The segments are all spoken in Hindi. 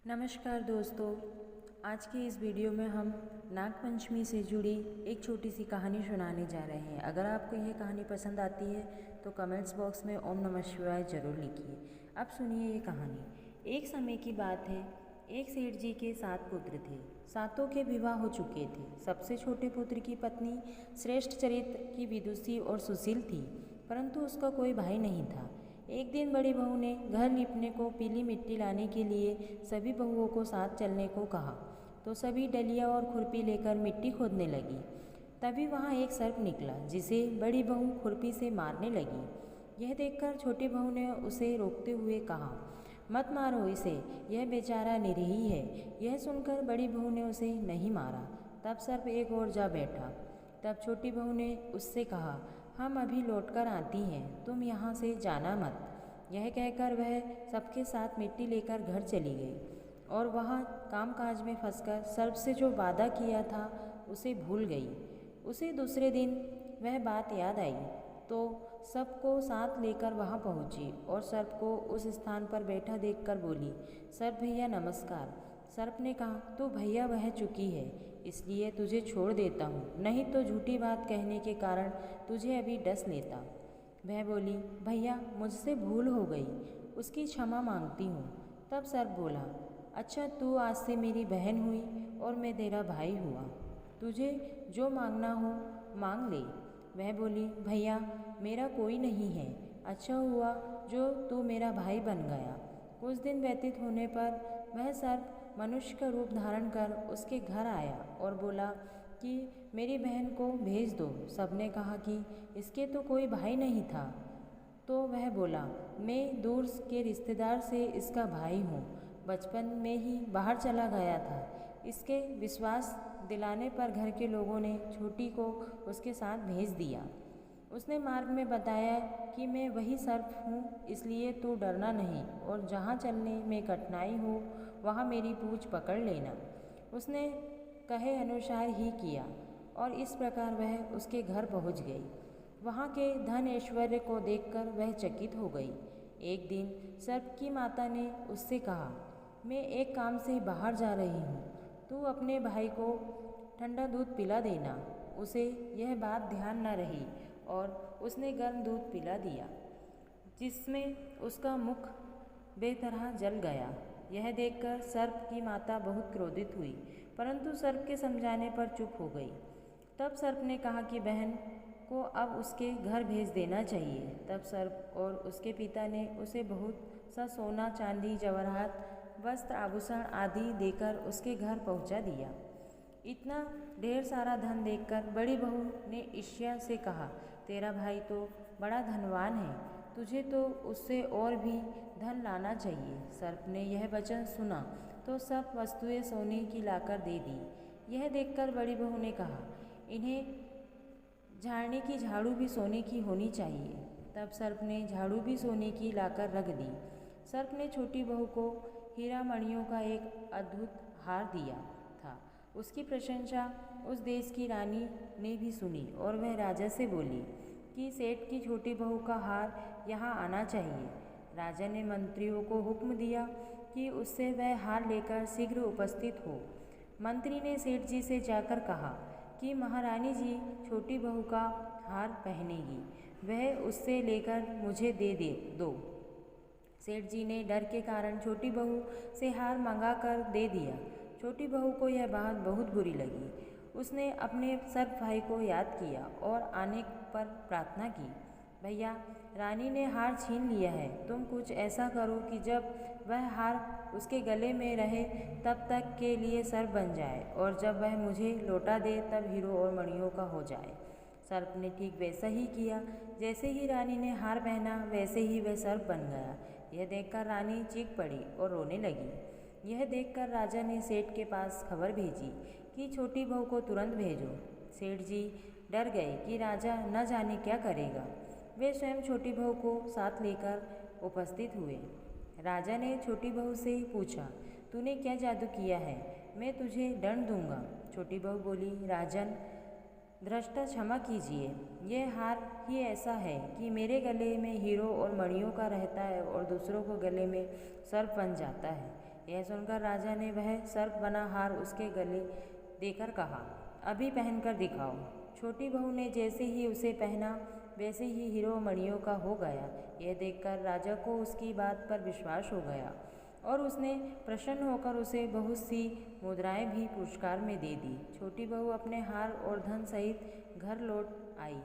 नमस्कार दोस्तों, आज के इस वीडियो में हम नागपंचमी से जुड़ी एक छोटी सी कहानी सुनाने जा रहे हैं। अगर आपको यह कहानी पसंद आती है तो कमेंट्स बॉक्स में ओम नमः शिवाय जरूर लिखिए। अब सुनिए ये कहानी। एक समय की बात है, एक सेठ जी के 7 पुत्र थे। सातों के विवाह हो चुके थे। सबसे छोटे पुत्र की पत्नी श्रेष्ठ चरित्र की विदुषी और सुशील थी, परंतु उसका कोई भाई नहीं था। एक दिन बड़ी बहू ने घर लीपने को पीली मिट्टी लाने के लिए सभी बहुओं को साथ चलने को कहा, तो सभी डलिया और खुरपी लेकर मिट्टी खोदने लगी। तभी वहाँ एक सर्प निकला, जिसे बड़ी बहू खुरपी से मारने लगी। यह देखकर छोटी बहू ने उसे रोकते हुए कहा, मत मारो इसे, यह बेचारा निरीह है। यह सुनकर बड़ी बहू ने उसे नहीं मारा। तब सर्प एक ओर जा बैठा। तब छोटी बहू ने उससे कहा, हम अभी लौटकर आती हैं, तुम यहाँ से जाना मत। यह कहकर वह सबके साथ मिट्टी लेकर घर चली गई और वहाँ कामकाज में फंसकर सर्प से जो वादा किया था उसे भूल गई। उसे दूसरे दिन वह बात याद आई तो सबको साथ लेकर वहाँ पहुँची और सर्प को उस स्थान पर बैठा देखकर बोली, सर्प भैया नमस्कार। सर्प ने कहा, तू भैया बह चुकी है, इसलिए तुझे छोड़ देता हूँ, नहीं तो झूठी बात कहने के कारण तुझे अभी डस लेता। वह बोली, भैया मुझसे भूल हो गई, उसकी क्षमा मांगती हूँ। तब सर्प बोला, अच्छा तू आज से मेरी बहन हुई और मैं तेरा भाई हुआ, तुझे जो मांगना हो मांग ले। वह बोली, भैया मेरा कोई नहीं है, अच्छा हुआ जो तू मेरा भाई बन गया। कुछ दिन व्यतीत होने पर वह सर्प मनुष्य का रूप धारण कर उसके घर आया और बोला कि मेरी बहन को भेज दो। सबने कहा कि इसके तो कोई भाई नहीं था। तो वह बोला, मैं दूर के रिश्तेदार से इसका भाई हूँ, बचपन में ही बाहर चला गया था। इसके विश्वास दिलाने पर घर के लोगों ने छोटी को उसके साथ भेज दिया। उसने मार्ग में बताया कि मैं वही सर्प हूँ, इसलिए तू डरना नहीं और जहाँ चलने में कठिनाई हो वहाँ मेरी पूँछ पकड़ लेना। उसने कहे अनुसार ही किया और इस प्रकार वह उसके घर पहुँच गई। वहाँ के धन ऐश्वर्य को देखकर वह चकित हो गई। एक दिन सर्प की माता ने उससे कहा, मैं एक काम से बाहर जा रही हूँ, तू अपने भाई को ठंडा दूध पिला देना। उसे यह बात ध्यान न रही और उसने गर्म दूध पिला दिया, जिसमें उसका मुख बेतरह जल गया। यह देखकर सर्प की माता बहुत क्रोधित हुई, परंतु सर्प के समझाने पर चुप हो गई। तब सर्प ने कहा कि बहन को अब उसके घर भेज देना चाहिए। तब सर्प और उसके पिता ने उसे बहुत सा सोना, चांदी, जवाहरात, वस्त्र, आभूषण आदि देकर उसके घर पहुंचा दिया। इतना ढेर सारा धन देखकर बड़ी बहू ने ईर्ष्या से कहा, तेरा भाई तो बड़ा धनवान है, तुझे तो उससे और भी धन लाना चाहिए। सर्प ने यह वचन सुना तो सब वस्तुएं सोने की लाकर दे दी। यह देखकर बड़ी बहू ने कहा, इन्हें झाड़ने की झाड़ू भी सोने की होनी चाहिए। तब सर्प ने झाड़ू भी सोने की लाकर रख दी। सर्प ने छोटी बहू को हीरा मणियों का एक अद्भुत हार दिया था। उसकी प्रशंसा उस देश की रानी ने भी सुनी और वह राजा से बोली कि सेठ की छोटी बहू का हार यहाँ आना चाहिए। राजा ने मंत्रियों को हुक्म दिया कि उससे वह हार लेकर शीघ्र उपस्थित हो। मंत्री ने सेठ जी से जाकर कहा कि महारानी जी छोटी बहू का हार पहनेगी, वह उससे लेकर मुझे दे दो। सेठ जी ने डर के कारण छोटी बहू से हार मंगा कर दे दिया। छोटी बहू को यह बात बहुत बुरी लगी। उसने अपने सर्प भाई को याद किया और आने पर प्रार्थना की, भैया रानी ने हार छीन लिया है, तुम कुछ ऐसा करो कि जब वह हार उसके गले में रहे तब तक के लिए सर्प बन जाए और जब वह मुझे लौटा दे तब हीरो और मणियों का हो जाए। सर्प ने ठीक वैसा ही किया। जैसे ही रानी ने हार पहना वैसे ही वह सर्प बन गया। यह देखकर रानी चीख पड़ी और रोने लगी। यह देखकर राजा ने सेठ के पास खबर भेजी कि छोटी बहू को तुरंत भेजो। सेठ जी डर गए कि राजा न जाने क्या करेगा। वे स्वयं छोटी बहू को साथ लेकर उपस्थित हुए। राजा ने छोटी बहू से पूछा, तूने क्या जादू किया है, मैं तुझे दंड दूंगा। छोटी बहू बोली, राजन धृष्टा क्षमा कीजिए, यह हार ही ऐसा है कि मेरे गले में हीरो और मणियों का रहता है और दूसरों को गले में सर्प बन जाता है। यह सुनकर राजा ने वह सर्प बना हार उसके गले देकर कहा, अभी पहनकर दिखाओ। छोटी बहू ने जैसे ही उसे पहना वैसे ही हीरो मणियों का हो गया। यह देखकर राजा को उसकी बात पर विश्वास हो गया और उसने प्रसन्न होकर उसे बहुत सी मुद्राएं भी पुरस्कार में दे दी। छोटी बहू अपने हार और धन सहित घर लौट आई।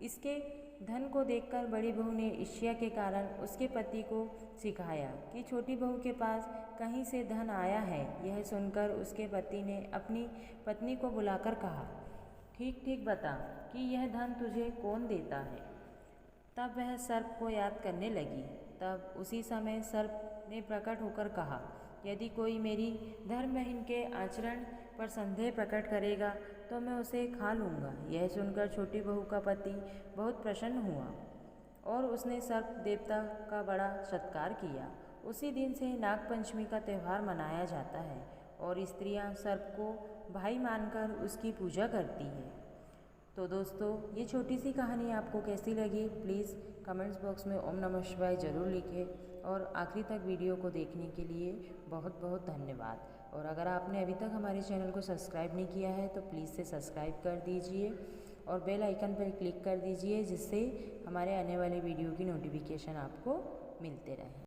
इसके धन को देखकर बड़ी बहू ने ईर्ष्या के कारण उसके पति को सिखाया कि छोटी बहू के पास कहीं से धन आया है। यह सुनकर उसके पति ने अपनी पत्नी को बुलाकर कहा, ठीक ठीक बता कि यह धन तुझे कौन देता है। तब वह सर्प को याद करने लगी। तब उसी समय सर्प ने प्रकट होकर कहा, यदि कोई मेरी धर्म बहन के आचरण पर संदेह प्रकट करेगा तो मैं उसे खा लूँगा। यह सुनकर छोटी बहू का पति बहुत प्रसन्न हुआ और उसने सर्प देवता का बड़ा सत्कार किया। उसी दिन से नागपंचमी का त्यौहार मनाया जाता है और स्त्रियां सर्प को भाई मानकर उसकी पूजा करती हैं। तो दोस्तों, ये छोटी सी कहानी आपको कैसी लगी प्लीज़ कमेंट्स बॉक्स में ओम नमः शिवाय ज़रूर लिखें और आखिरी तक वीडियो को देखने के लिए बहुत बहुत धन्यवाद। और अगर आपने अभी तक हमारे चैनल को सब्सक्राइब नहीं किया है तो प्लीज़ से सब्सक्राइब कर दीजिए और बेल आइकन पर क्लिक कर दीजिए जिससे हमारे आने वाले वीडियो की नोटिफिकेशन आपको मिलते रहें।